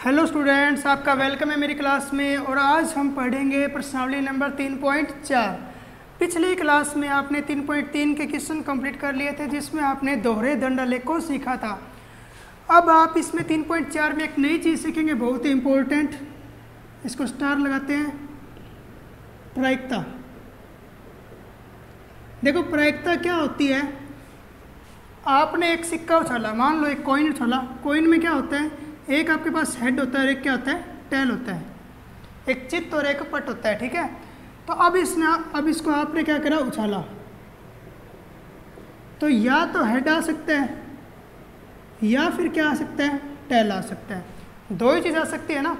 Hello students, आपका welcome है मेरी क्लास में। और आज हम पढ़ेंगे प्रश्नावली नंबर 3.4। पिछली क्लास में आपने 3.3 के क्वेश्चन कंप्लीट कर लिए थे, जिसमें आपने दोहरे दंडालेख को सीखा था। अब आप इसमें 3.4 में एक नई चीज़ सीखेंगे, बहुत ही इम्पोर्टेंट। इसको स्टार लगाते हैं, प्रायिकता। देखो प्रायिकता क्या होती है। आपने एक सिक्का उछाला, मान लो एक कॉइन उछाला। कॉइन में क्या होता है, एक आपके पास हेड होता है और एक क्या होता है, टेल होता है। एक चित्त और एक पट होता है, ठीक है। तो अब इसको आपने क्या करा, उछाला। तो या तो हेड आ सकता है या फिर क्या आ सकता है, टेल आ सकता है। दो ही चीज़ आ सकती है ना।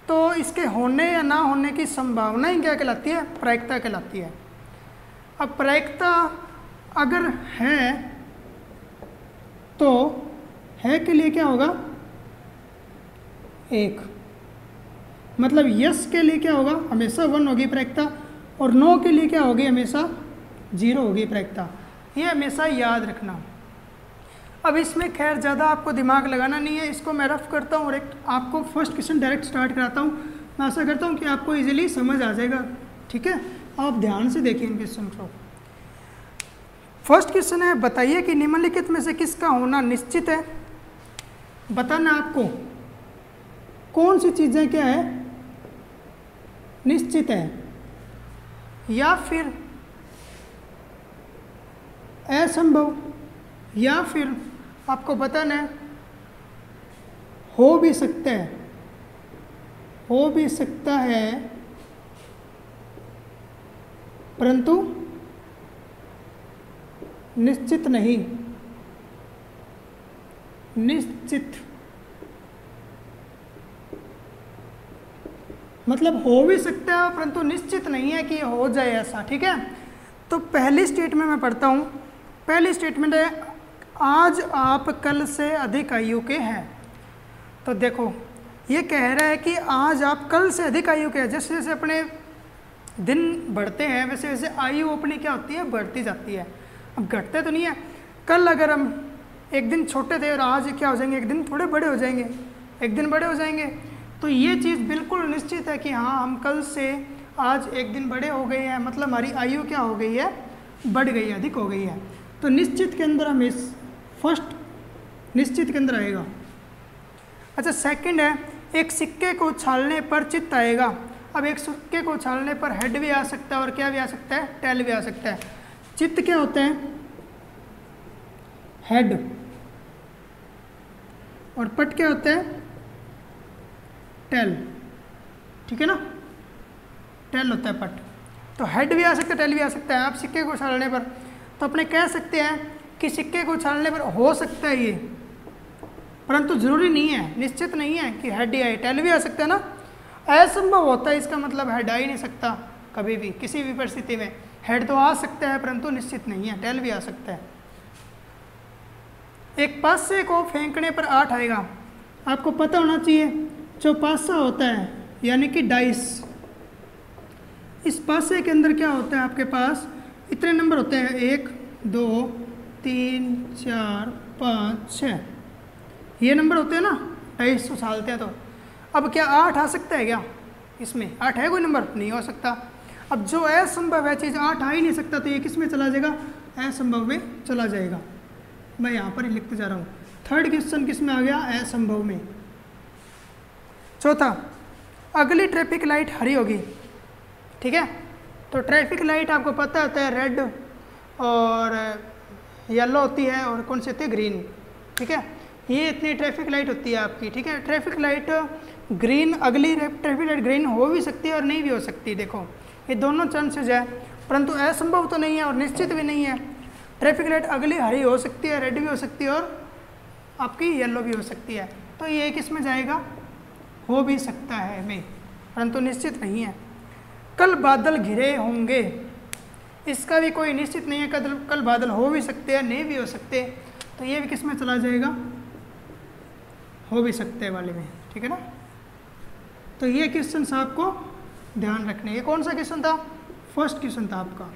तो इसके होने या ना होने की संभावना ही क्या कहलाती है, प्रायिकता कहलाती है। अब प्रायिकता अगर है तो है के लिए क्या होगा, एक। मतलब यस के लिए क्या होगा, हमेशा 1 होगी प्रायिकता, और नो के लिए क्या होगी, हमेशा 0 होगी प्रायिकता। ये हमेशा याद रखना। अब इसमें खैर ज़्यादा आपको दिमाग लगाना नहीं है, इसको मैं रफ करता हूँ और एक आपको फर्स्ट क्वेश्चन डायरेक्ट स्टार्ट कराता हूँ। मैं आशा करता हूँ कि आपको इजीली समझ आ जाएगा, ठीक है। आप ध्यान से देखिए इन क्वेश्चन को। फर्स्ट क्वेश्चन है, बताइए कि निम्नलिखित में से किसका होना निश्चित है। बताना आपको कौन सी चीज़ें क्या है, निश्चित है, या फिर असंभव, या फिर आपको बताना है हो भी सकता है, हो भी सकता है परंतु निश्चित नहीं। निश्चित मतलब हो भी सकता है परंतु निश्चित नहीं है कि हो जाए ऐसा, ठीक है। तो पहली स्टेटमेंट मैं पढ़ता हूँ। पहली स्टेटमेंट है, आज आप कल से अधिक आयु के हैं। तो देखो ये कह रहा है कि आज आप कल से अधिक आयु के हैं। जैसे जैसे अपने दिन बढ़ते हैं वैसे वैसे आयु अपनी क्या होती है, बढ़ती जाती है। अब घटते तो नहीं है। कल अगर हम एक दिन छोटे थे और आज क्या हो जाएंगे, एक दिन थोड़े बड़े हो जाएंगे, एक दिन बड़े हो जाएंगे। तो ये चीज़ बिल्कुल निश्चित है कि हाँ, हम कल से आज एक दिन बड़े हो गए हैं, मतलब हमारी आयु क्या हो गई है, बढ़ गई है, अधिक हो गई है। तो निश्चित के अंदर हम इस फर्स्ट निश्चित के अंदर आएगा। अच्छा सेकंड है, एक सिक्के को उछालने पर चित्त आएगा। अब एक सिक्के को उछालने पर हेड भी आ सकता है और क्या भी आ सकता है, टेल भी आ सकता है। चित्त क्या होता है, हेड, और पट क्या होता है, टेल, ठीक है ना। टेल होता है पट। तो हेड भी आ सकता है, टेल भी आ सकता है। आप सिक्के को उछालने पर तो अपने कह सकते हैं कि सिक्के को उछालने पर हो सकता है ये, परंतु जरूरी नहीं है, निश्चित नहीं है कि हेड ही आए, टेल भी आ सकता है ना। असंभव होता है, इसका मतलब हेड आ ही नहीं सकता कभी भी, किसी भी परिस्थिति में। हेड तो आ सकता है परंतु निश्चित नहीं है, टेल भी आ सकता है। एक पासे को फेंकने पर 8 आएगा। आपको पता होना चाहिए, जो पासा होता है यानी कि डाइस, इस पासे के अंदर क्या होता है, आपके पास इतने नंबर होते हैं, 1 2 3 4 5 6, ये नंबर होते हैं ना। डाइस उछालते हैं तो अब क्या 8 आ सकता है क्या, इसमें 8 है कोई नंबर, नहीं हो सकता। अब जो असंभव है चीज़, 8 आ ही नहीं सकता, तो ये किस में चला जाएगा, असंभव में चला जाएगा। मैं यहाँ पर ही लिखते जा रहा हूँ। थर्ड क्वेश्चन किस में आ गया, असंभव में। चौथा, अगली ट्रैफिक लाइट हरी होगी, ठीक है। तो ट्रैफिक लाइट आपको पता होता है रेड और येलो होती है, और कौन सी होती है, ग्रीन, ठीक है। ये इतनी ट्रैफिक लाइट होती है आपकी, ठीक है। ट्रैफिक लाइट ग्रीन, अगली ट्रैफिक लाइट ग्रीन हो भी सकती है और नहीं भी हो सकती। देखो ये दोनों चांसेज है, परंतु असंभव तो नहीं है और निश्चित भी नहीं है। ट्रैफिक लाइट अगली हरी हो सकती है, रेड भी हो सकती है, और आपकी येलो भी हो सकती है। तो ये किस में जाएगा, हो भी सकता है में, परंतु निश्चित नहीं है। कल बादल घिरे होंगे, इसका भी कोई निश्चित नहीं है। कल बादल हो भी सकते हैं, नहीं भी हो सकते, तो ये भी किस में चला जाएगा, हो भी सकते हैं वाले में, ठीक है ना। तो ये क्वेश्चन आपको ध्यान रखने। ये कौन सा क्वेश्चन था, फर्स्ट क्वेश्चन था आपका।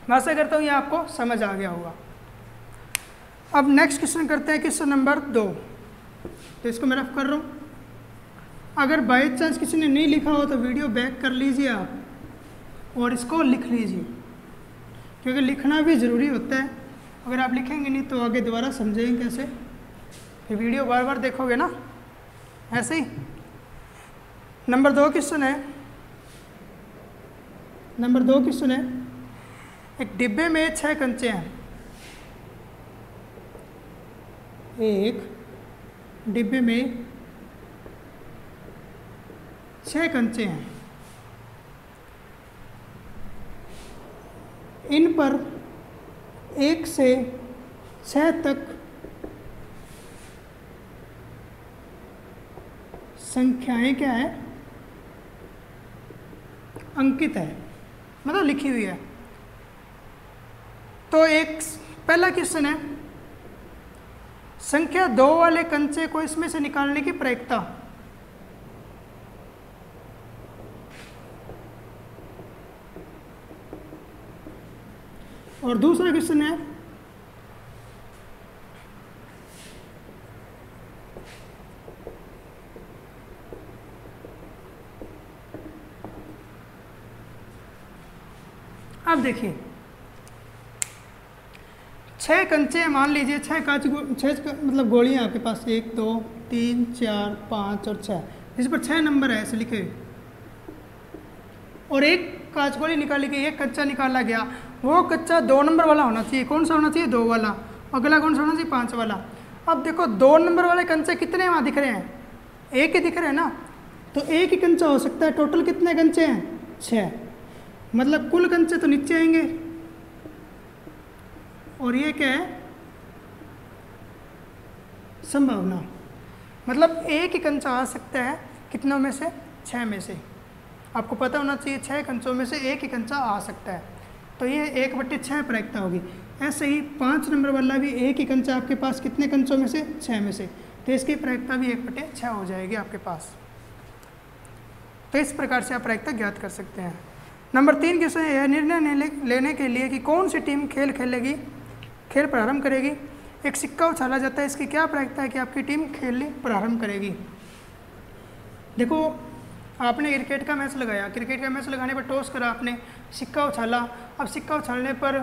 मैं आशा करता हूँ ये आपको समझ आ गया होगा। अब नेक्स्ट क्वेश्चन करते हैं, क्वेश्चन नंबर 2। तो इसको मैं रफ कर रहा हूँ। अगर बाई चांस किसी ने नहीं लिखा हो तो वीडियो बैक कर लीजिए आप और इसको लिख लीजिए, क्योंकि लिखना भी ज़रूरी होता है। अगर आप लिखेंगे नहीं तो आगे दोबारा समझेंगे कैसे, फिर वीडियो बार बार देखोगे ना, ऐसे ही। नंबर 2 क्वेश्चन है, नंबर 2 क्वेश्चन है, एक डिब्बे में 6 कंचे हैं। एक डिब्बे में 6 कंचे हैं। इन पर 1 से 6 तक संख्याएं क्या है, अंकित है, मतलब लिखी हुई है। तो एक पहला क्वेश्चन है, संख्या 2 वाले कंचे को इसमें से निकालने की प्रायिकता। और दूसरा क्वेश्चन है, अब देखिए 6 कंचे, मान लीजिए 6 मतलब गोलियां आपके पास 1 2 3 4 5 और 6, जिस पर 6 नंबर है ऐसे लिखे हुए, और एक कांच गोली निकाली गई, एक कच्चा निकाला गया। वो कच्चा 2 नंबर वाला होना चाहिए। कौन सा होना चाहिए? 2 वाला। अगला कौन सा होना चाहिए? 5 वाला। अब देखो 2 नंबर वाले कंचे कितने वहाँ दिख रहे हैं? एक ही दिख रहे हैं ना, तो एक ही कंचा हो सकता है। टोटल कितने कंचे हैं? 6। मतलब कुल कंचे तो नीचे आएंगे, और ये क्या है? संभावना। मतलब एक ही कंचा आ सकता है कितनों में से? 6 में से। आपको पता होना चाहिए 6 कंचों में से एक ही कंचा आ सकता है, तो ये 1/6 प्रायिकता होगी। ऐसे ही 5 नंबर वाला भी एक ही कंचा आपके पास कितने कंचों में से? 6 में से, तो इसकी प्रायिकता भी 1/6 हो जाएगी आपके पास। तो इस प्रकार से आप प्रायिकता ज्ञात कर सकते हैं। नंबर 3 क्वेश्चन है, निर्णय लेने के लिए कि कौन सी टीम खेल खेलेगी, खेल प्रारंभ करेगी। एक सिक्का उछाला जाता है, इसकी क्या प्रायिकता है कि आपकी टीम खेल प्रारंभ करेगी। देखो आपने क्रिकेट का मैच लगाया, क्रिकेट का मैच लगाने पर टॉस करा आपने, सिक्का उछाला। अब सिक्का उछालने पर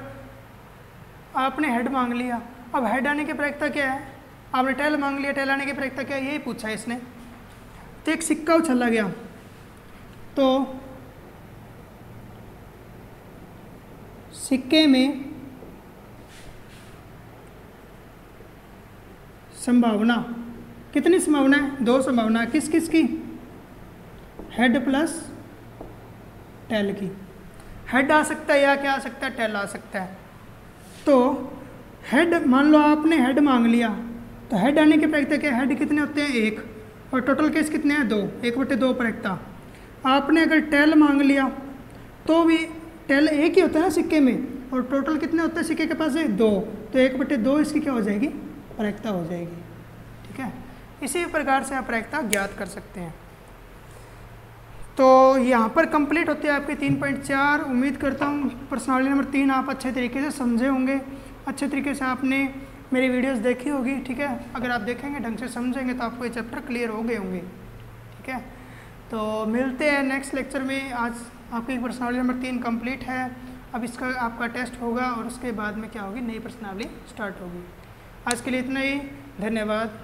आपने हेड मांग लिया। अब हेड आने की प्रायिकता क्या है? आपने टेल मांग लिया, टेल आने की प्रायिकता क्या है? यही पूछा है इसने। तो एक सिक्का उछाला गया, तो सिक्के में संभावना कितनी संभावना है? 2 संभावना। किस किस की? हेड प्लस टेल की। हेड आ सकता है या क्या आ सकता है? टेल आ सकता है। तो हेड, मान लो आपने हेड मांग लिया, तो हेड आने की प्रायिकता क्या है? हेड कितने होते हैं? 1, और टोटल केस कितने हैं? 2, 1/2 प्रायिकता। आपने अगर टेल मांग लिया तो भी टेल 1 ही होता है ना सिक्के में, और टोटल कितने होते हैं सिक्के के पास? 2, तो 1/2 इसकी क्या हो जाएगी? प्रायिकता हो जाएगी। ठीक है, इसी प्रकार से आप प्रायिकता ज्ञात कर सकते हैं। तो यहाँ पर कंप्लीट होती है आपकी 3.4। उम्मीद करता हूँ प्रश्नावली नंबर 3 आप अच्छे तरीके से समझे होंगे, अच्छे तरीके से आपने मेरी वीडियोस देखी होगी। ठीक है, अगर आप देखेंगे ढंग से समझेंगे तो आपको ये चैप्टर क्लियर हो गए होंगे। ठीक है, तो मिलते हैं नेक्स्ट लेक्चर में। आज आपकी प्रश्नावली नंबर 3 कंप्लीट है। अब इसका आपका टेस्ट होगा और उसके बाद में क्या होगी? नई प्रश्नावली स्टार्ट होगी। आज के लिए इतना ही, धन्यवाद।